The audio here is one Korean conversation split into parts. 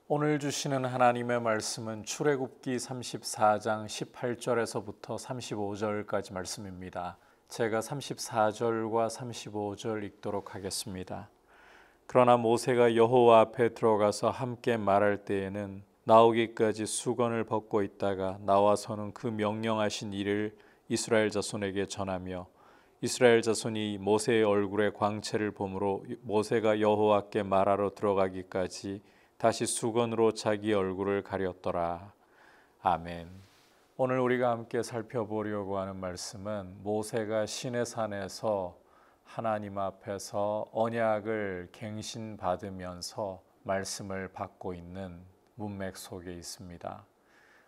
오늘 주시는 하나님의 말씀은 출애굽기 34장 18절에서부터 35절까지 말씀입니다. 제가 34절과 35절 읽도록 하겠습니다. 그러나 모세가 여호와 앞에 들어가서 함께 말할 때에는 나오기까지 수건을 벗고 있다가 나와서는 그 명령하신 일을 이스라엘 자손에게 전하며 이스라엘 자손이 모세의 얼굴에 광채를 보므로 모세가 여호와께 말하러 들어가기까지 다시 수건으로 자기 얼굴을 가렸더라. 아멘. 오늘 우리가 함께 살펴보려고 하는 말씀은 모세가 시내산에서 하나님 앞에서 언약을 갱신받으면서 말씀을 받고 있는 문맥 속에 있습니다.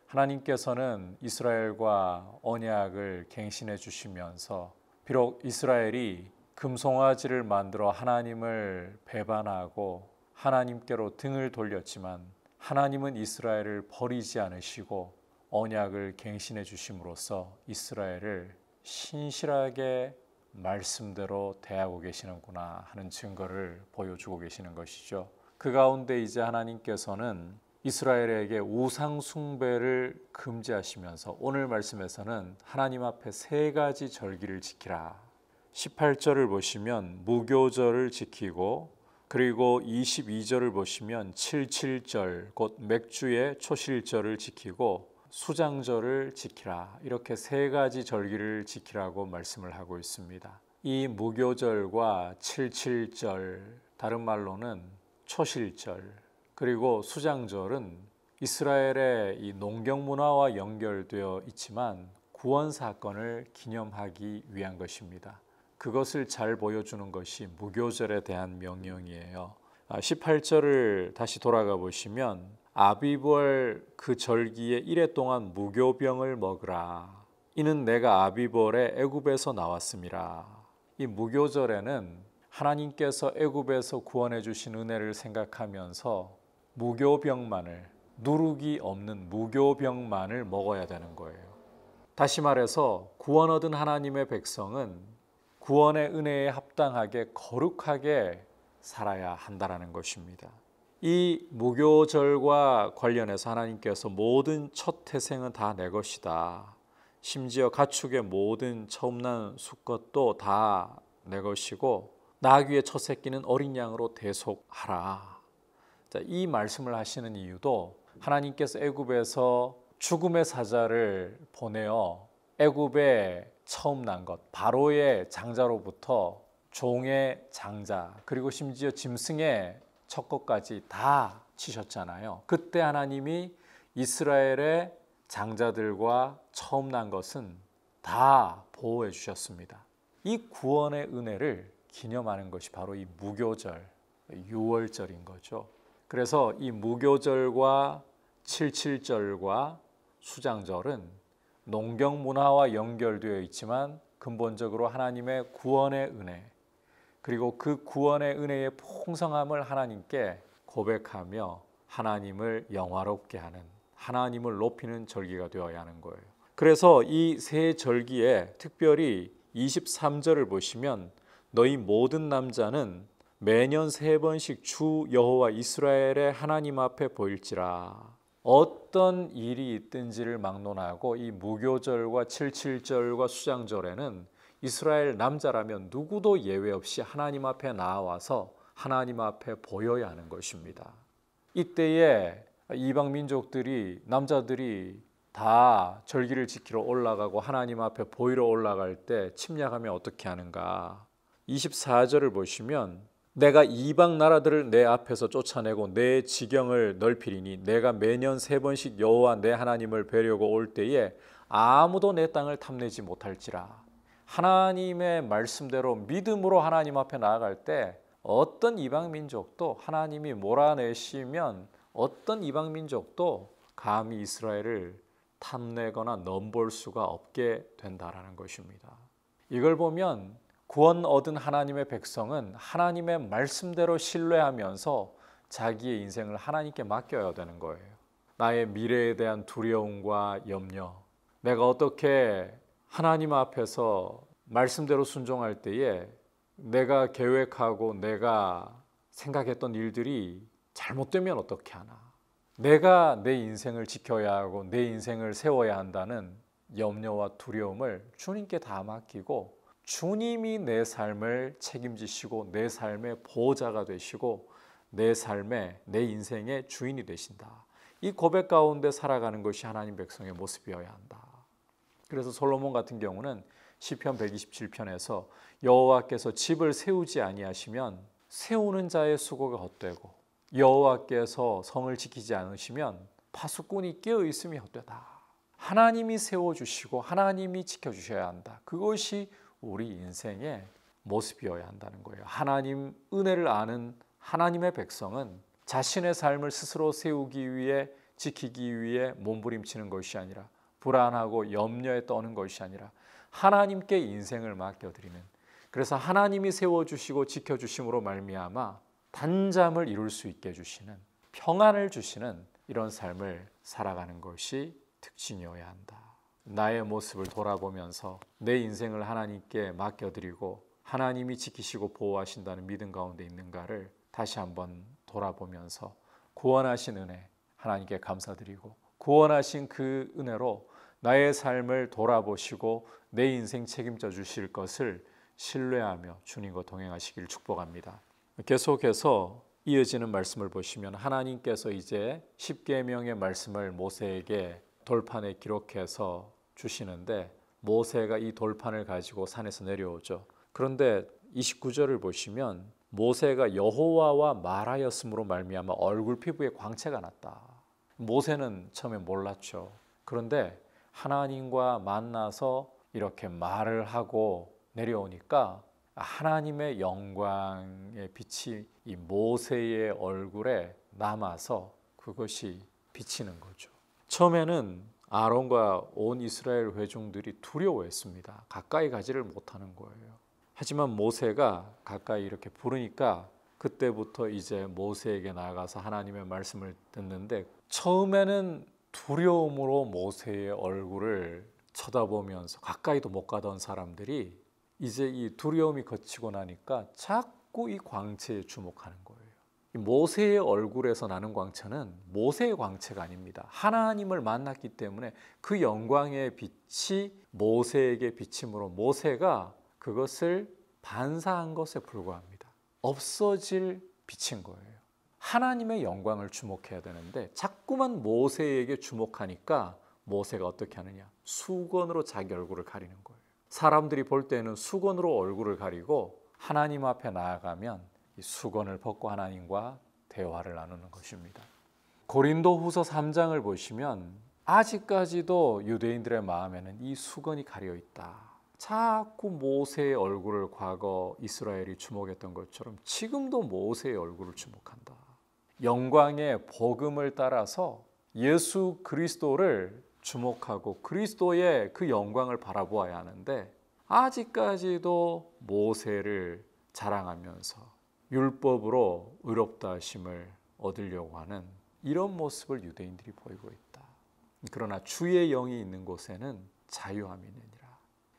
하나님께서는 이스라엘과 언약을 갱신해 주시면서 비록 이스라엘이 금송아지를 만들어 하나님을 배반하고 하나님께로 등을 돌렸지만 하나님은 이스라엘을 버리지 않으시고 언약을 갱신해 주심으로써 이스라엘을 신실하게 말씀대로 대하고 계시는구나 하는 증거를 보여주고 계시는 것이죠. 그 가운데 이제 하나님께서는 이스라엘에게 우상 숭배를 금지하시면서 오늘 말씀에서는 하나님 앞에 세 가지 절기를 지키라. 18절을 보시면 무교절을 지키고 그리고 22절을 보시면 77절 곧 맥주의 초실절을 지키고 수장절을 지키라. 이렇게 세 가지 절기를 지키라고 말씀을 하고 있습니다. 이 무교절과 77절 다른 말로는 초실절 그리고 수장절은 이스라엘의 이 농경 문화와 연결되어 있지만 구원 사건을 기념하기 위한 것입니다. 그것을 잘 보여주는 것이 무교절에 대한 명령이에요. 18절을 다시 돌아가 보시면 아비벌 그 절기에 이래 동안 무교병을 먹으라. 이는 내가 아비벌에 애굽에서 나왔음이라. 이 무교절에는 하나님께서 애굽에서 구원해 주신 은혜를 생각하면서 무교병만을 누룩이 없는 무교병만을 먹어야 되는 거예요. 다시 말해서 구원 얻은 하나님의 백성은 구원의 은혜에 합당하게 거룩하게 살아야 한다는 것입니다. 이 무교절과 관련해서 하나님께서 모든 첫 태생은 다 내 것이다. 심지어 가축의 모든 처음 난 수컷도 다 내 것이고 나귀의 첫 새끼는 어린 양으로 대속하라. 자, 이 말씀을 하시는 이유도 하나님께서 애굽에서 죽음의 사자를 보내어 애굽에 처음 난 것, 바로의 장자로부터 종의 장자 그리고 심지어 짐승의 첫 것까지 다 치셨잖아요. 그때 하나님이 이스라엘의 장자들과 처음 난 것은 다 보호해 주셨습니다. 이 구원의 은혜를 기념하는 것이 바로 이 무교절, 유월절인 거죠. 그래서 이 무교절과 77절과 수장절은 농경 문화와 연결되어 있지만 근본적으로 하나님의 구원의 은혜 그리고 그 구원의 은혜의 풍성함을 하나님께 고백하며 하나님을 영화롭게 하는 하나님을 높이는 절기가 되어야 하는 거예요. 그래서 이 세 절기에 특별히 23절을 보시면 너희 모든 남자는 매년 3번씩 주 여호와 이스라엘의 하나님 앞에 보일지라. 어떤 일이 있든지를 막론하고 이 무교절과 77절과 수장절에는 이스라엘 남자라면 누구도 예외 없이 하나님 앞에 나와서 하나님 앞에 보여야 하는 것입니다. 이때에 이방 민족들이 남자들이 다 절기를 지키러 올라가고 하나님 앞에 보이러 올라갈 때 침략하면 어떻게 하는가? 24절을 보시면 내가 이방 나라들을 내 앞에서 쫓아내고 내 지경을 넓히리니 내가 매년 3번씩 여호와 내 하나님을 뵈려고 올 때에 아무도 내 땅을 탐내지 못할지라. 하나님의 말씀대로 믿음으로 하나님 앞에 나아갈 때 어떤 이방 민족도 하나님이 몰아내시면 어떤 이방 민족도 감히 이스라엘을 탐내거나 넘볼 수가 없게 된다라는 것입니다. 이걸 보면 구원 얻은 하나님의 백성은 하나님의 말씀대로 신뢰하면서 자기의 인생을 하나님께 맡겨야 되는 거예요. 나의 미래에 대한 두려움과 염려, 내가 어떻게 하나님 앞에서 말씀대로 순종할 때에 내가 계획하고 내가 생각했던 일들이 잘못되면 어떻게 하나, 내가 내 인생을 지켜야 하고 내 인생을 세워야 한다는 염려와 두려움을 주님께 다 맡기고 주님이 내 삶을 책임지시고 내 삶의 보호자가 되시고 내 삶의 내 인생의 주인이 되신다. 이 고백 가운데 살아가는 것이 하나님 백성의 모습이어야 한다. 그래서 솔로몬 같은 경우는 시편 127편에서 여호와께서 집을 세우지 아니하시면 세우는 자의 수고가 헛되고 여호와께서 성을 지키지 않으시면 파수꾼이 깨어 있음이 헛되다. 하나님이 세워주시고 하나님이 지켜주셔야 한다. 그것이 우리 인생의 모습이어야 한다는 거예요. 하나님 은혜를 아는 하나님의 백성은 자신의 삶을 스스로 세우기 위해 지키기 위해 몸부림치는 것이 아니라 불안하고 염려에 떠는 것이 아니라 하나님께 인생을 맡겨드리는, 그래서 하나님이 세워주시고 지켜주심으로 말미암아 단잠을 이룰 수 있게 해주시는, 평안을 주시는 이런 삶을 살아가는 것이 특징이어야 한다. 나의 모습을 돌아보면서 내 인생을 하나님께 맡겨드리고 하나님이 지키시고 보호하신다는 믿음 가운데 있는가를 다시 한번 돌아보면서 구원하신 은혜 하나님께 감사드리고 구원하신 그 은혜로 나의 삶을 돌아보시고 내 인생 책임져 주실 것을 신뢰하며 주님과 동행하시길 축복합니다. 계속해서 이어지는 말씀을 보시면 하나님께서 이제 십계명의 말씀을 모세에게 돌판에 기록해서 주시는데 모세가 이 돌판을 가지고 산에서 내려오죠. 그런데 29절을 보시면 모세가 여호와와 말하였으므로 말미암아 얼굴 피부에 광채가 났다. 모세는 처음에 몰랐죠. 그런데 하나님과 만나서 이렇게 말을 하고 내려오니까 하나님의 영광의 빛이 이 모세의 얼굴에 남아서 그것이 비치는 거죠. 처음에는 아론과 온 이스라엘 회중들이 두려워했습니다. 가까이 가지를 못하는 거예요. 하지만 모세가 가까이 이렇게 부르니까 그때부터 이제 모세에게 나아가서 하나님의 말씀을 듣는데 처음에는 두려움으로 모세의 얼굴을 쳐다보면서 가까이도 못 가던 사람들이 이제 이 두려움이 거치고 나니까 자꾸 이 광채에 주목하는 거예요. 이 모세의 얼굴에서 나는 광채는 모세의 광채가 아닙니다. 하나님을 만났기 때문에 그 영광의 빛이 모세에게 비침으로 모세가 그것을 반사한 것에 불과합니다. 없어질 빛인 거예요. 하나님의 영광을 주목해야 되는데 자꾸만 모세에게 주목하니까 모세가 어떻게 하느냐? 수건으로 자기 얼굴을 가리는 거예요. 사람들이 볼 때는 수건으로 얼굴을 가리고 하나님 앞에 나아가면 이 수건을 벗고 하나님과 대화를 나누는 것입니다. 고린도후서 3장을 보시면 아직까지도 유대인들의 마음에는 이 수건이 가려 있다. 자꾸 모세의 얼굴을 과거 이스라엘이 주목했던 것처럼 지금도 모세의 얼굴을 주목한다. 영광의 복음을 따라서 예수 그리스도를 주목하고 그리스도의 그 영광을 바라보아야 하는데 아직까지도 모세를 자랑하면서 율법으로 의롭다 하심을 얻으려고 하는 이런 모습을 유대인들이 보이고 있다. 그러나 주의 영이 있는 곳에는 자유함이 있느니라.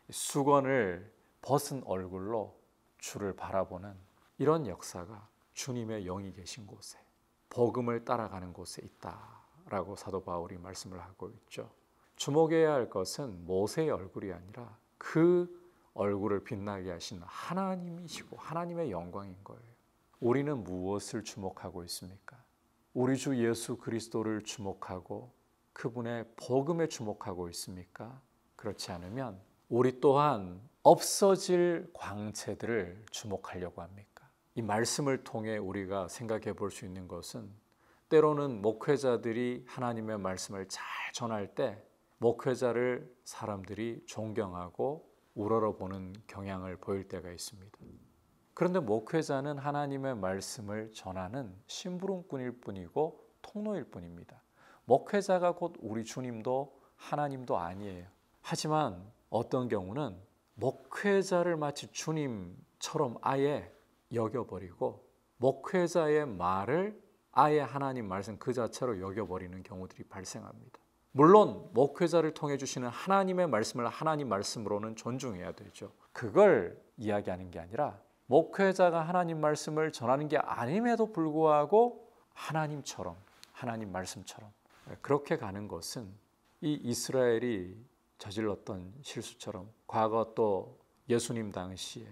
수건을 벗은 얼굴로 주를 바라보는 이런 역사가 주님의 영이 계신 곳에 복음을 따라가는 곳에 있다라고 사도 바울이 말씀을 하고 있죠. 주목해야 할 것은 모세의 얼굴이 아니라 그 얼굴을 빛나게 하신 하나님이시고 하나님의 영광인 거예요. 우리는 무엇을 주목하고 있습니까? 우리 주 예수 그리스도를 주목하고 그분의 복음에 주목하고 있습니까? 그렇지 않으면 우리 또한 없어질 광채들을 주목하려고 합니까? 이 말씀을 통해 우리가 생각해 볼 수 있는 것은 때로는 목회자들이 하나님의 말씀을 잘 전할 때 목회자를 사람들이 존경하고 우러러보는 경향을 보일 때가 있습니다. 그런데 목회자는 하나님의 말씀을 전하는 심부름꾼일 뿐이고 통로일 뿐입니다. 목회자가 곧 우리 주님도 하나님도 아니에요. 하지만 어떤 경우는 목회자를 마치 주님처럼 아예 여겨버리고 목회자의 말을 아예 하나님 말씀 그 자체로 여겨버리는 경우들이 발생합니다. 물론 목회자를 통해 주시는 하나님의 말씀을 하나님 말씀으로는 존중해야 되죠. 그걸 이야기하는 게 아니라 목회자가 하나님 말씀을 전하는 게 아님에도 불구하고 하나님처럼 하나님 말씀처럼. 그렇게 가는 것은 이 이스라엘이 저질렀던 실수처럼 과거 또 예수님 당시에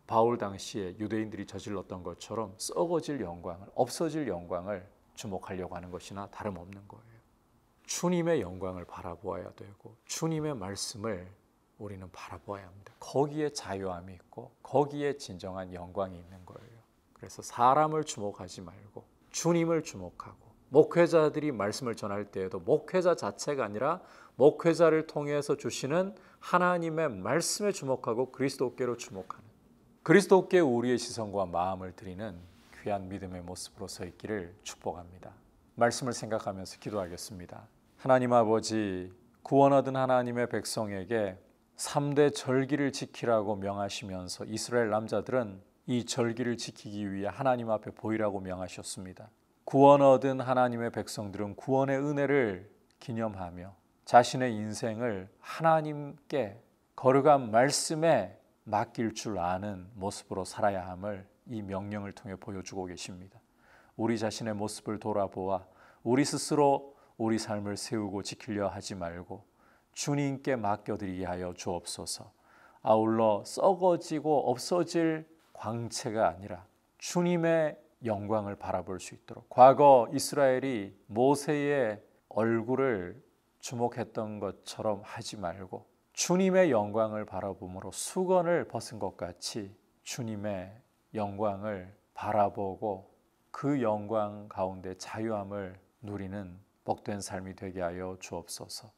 바울 당시에 유대인들이 저질렀던 것처럼 썩어질 영광을, 없어질 영광을 주목하려고 하는 것이나 다름없는 거예요. 주님의 영광을 바라보아야 되고 주님의 말씀을 우리는 바라보아야 합니다. 거기에 자유함이 있고 거기에 진정한 영광이 있는 거예요. 그래서 사람을 주목하지 말고 주님을 주목하고, 목회자들이 말씀을 전할 때에도 목회자 자체가 아니라 목회자를 통해서 주시는 하나님의 말씀에 주목하고 그리스도께로 주목하는, 그리스도께 우리의 시선과 마음을 드리는 귀한 믿음의 모습으로 서 있기를 축복합니다. 말씀을 생각하면서 기도하겠습니다. 하나님 아버지, 구원 얻은 하나님의 백성에게 3대 절기를 지키라고 명하시면서 이스라엘 남자들은 이 절기를 지키기 위해 하나님 앞에 보이라고 명하셨습니다. 구원 얻은 하나님의 백성들은 구원의 은혜를 기념하며 자신의 인생을 하나님께 거룩한 말씀에 맡길 줄 아는 모습으로 살아야 함을 이 명령을 통해 보여주고 계십니다. 우리 자신의 모습을 돌아보아 우리 스스로 우리 삶을 세우고 지키려 하지 말고 주님께 맡겨드리게 하여 주옵소서. 아울러 썩어지고 없어질 광채가 아니라 주님의 영광을 바라볼 수 있도록, 과거 이스라엘이 모세의 얼굴을 주목했던 것처럼 하지 말고 주님의 영광을 바라봄으로 수건을 벗은 것 같이 주님의 영광을 바라보고 그 영광 가운데 자유함을 누리는 복된 삶이 되게 하여 주옵소서.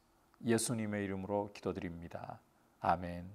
예수님의 이름으로 기도드립니다. 아멘.